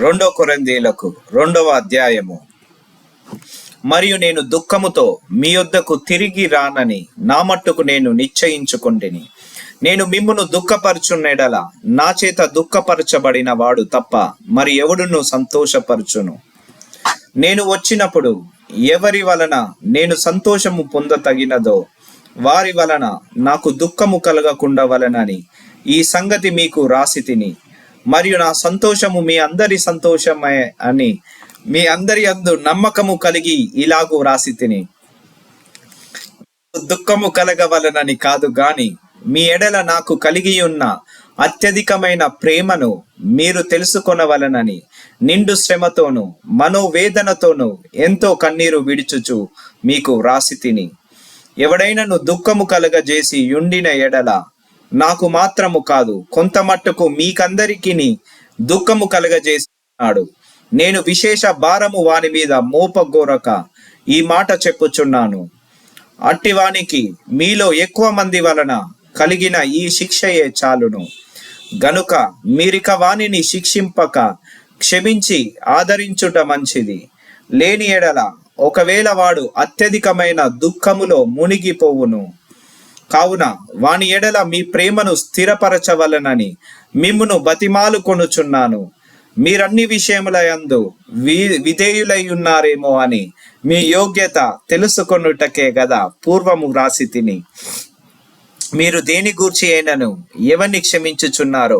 రెండో కొరింథీయులకు 2వ అధ్యాయము. మరియు నేను దుఃఖముతో మీ యొద్దకు తిరిగి రానని నా మట్టుకు నేను నిశ్చయించుకొంటిని. నేను మిమ్మును దుఃఖపరచున్నెడల నా చేత దుఃఖపరచబడిన వాడు తప్ప మరి ఎవడును సంతోషపరచును. నేను వచ్చినప్పుడు ఎవరి వలన నేను సంతోషము పొందతగినదో వారి వలన నాకు దుఃఖము కలగకుండా వలనని ఈ సంగతి మీకు రాసి తిని, మరియు నా సంతోషము మీ అందరి సంతోషమే అని మీ అందరి యందు నమ్మకము కలిగి ఇలాగూ రాసి తిని, దుఃఖము కలగవలనని కాదు గాని మీ ఎడల నాకు కలిగి ఉన్న అత్యధికమైన ప్రేమను మీరు తెలుసుకొనవలనని నిండు శ్రమతోను మనోవేదనతోను ఎంతో కన్నీరు విడుచుచు మీకు రాసి తిని, ఎవడైనను దుఃఖము కలగజేసి యుండిన ఎడల నాకు మాత్రము కాదు కొంత మట్టుకు మీకందరికీ దుఃఖము కలగజేస్తున్నాడు. నేను విశేష భారము వాని మీద మోపగోరక ఈ మాట చెప్పుచున్నాను. అట్టివానికి మీలో ఎక్కువ మంది వలన కలిగిన ఈ శిక్షయే చాలును. గనుక మీరిక వానిని శిక్షింపక క్షమించి ఆదరించుట మంచిది. లేని ఎడల ఒకవేళ వాడు అత్యధికమైన దుఃఖములో మునిగిపోవును. కావున వాని ఎడల మీ ప్రేమను స్థిరపరచవలనని మిమ్మును బతిమాలు కొనుచున్నాను. మీరన్ని విషయముల యందు విధేయులై ఉన్నారేమో అని మీ యోగ్యత తెలుసుకొనుటకే గదా పూర్వము వ్రాసి తిని. మీరు దేని గూర్చి అయినను ఎవరిని క్షమించుచున్నారో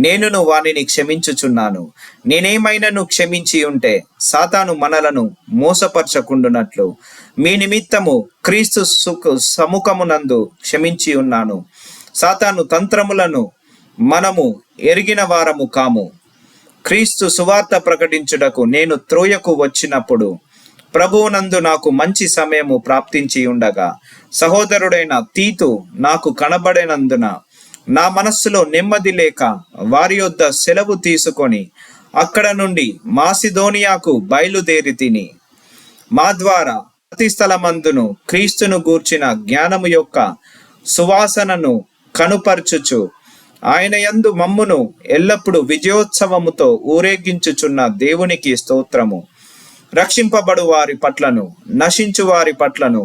నేనును వానిని క్షమించుచున్నాను. నేనేమైనను క్షమించి ఉంటే సాతాను మనలను మోసపరచకుండునట్లు మీ నిమిత్తము క్రీస్తు సముఖమునందు క్షమించి ఉన్నాను. సాతాను తంత్రములను మనము ఎరిగిన వారము కాము. క్రీస్తు సువార్త ప్రకటించుటకు నేను త్రోయకు వచ్చినప్పుడు ప్రభువునందు నాకు మంచి సమయము ప్రాప్తించి ఉండగా సహోదరుడైన తీతు నాకు కనబడినందున నా మనస్సులో నెమ్మది లేక వారి యొద్ద సెలవు తీసుకొని అక్కడ నుండి మాసిదోనియాకు బయలుదేరి తిని, మా ద్వారా ప్రతి స్థలమందును క్రీస్తును గూర్చిన జ్ఞానము యొక్క సువాసనను కనుపరచుచు ఆయన యందు మమ్మును ఎల్లప్పుడూ విజయోత్సవముతో ఊరేగించుచున్న దేవునికి స్తోత్రము. రక్షింపబడు వారి పట్లను నశించు వారి పట్లను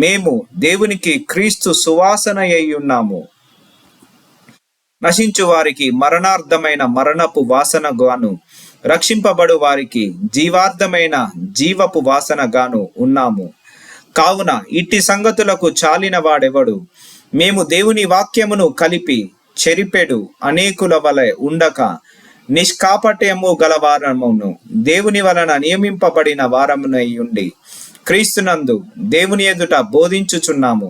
మేము దేవునికి క్రీస్తు సువాసన అయి ఉన్నాము. నశించు వారికి మరణార్థమైన మరణపు వాసన గాను, రక్షింపబడు వారికి జీవార్థమైన జీవపు వాసన గాను ఉన్నాము. కావున ఇట్టి సంగతులకు చాలిన వాడెవడు? మేము దేవుని వాక్యమును కలిపి చెరిపెడు అనేకుల వలె ఉండక నిష్కాపట్యము గల వారమును దేవుని వలన నియమింపబడిన వారమునై ఉండి క్రీస్తునందు దేవుని ఎదుట బోధించుచున్నాము.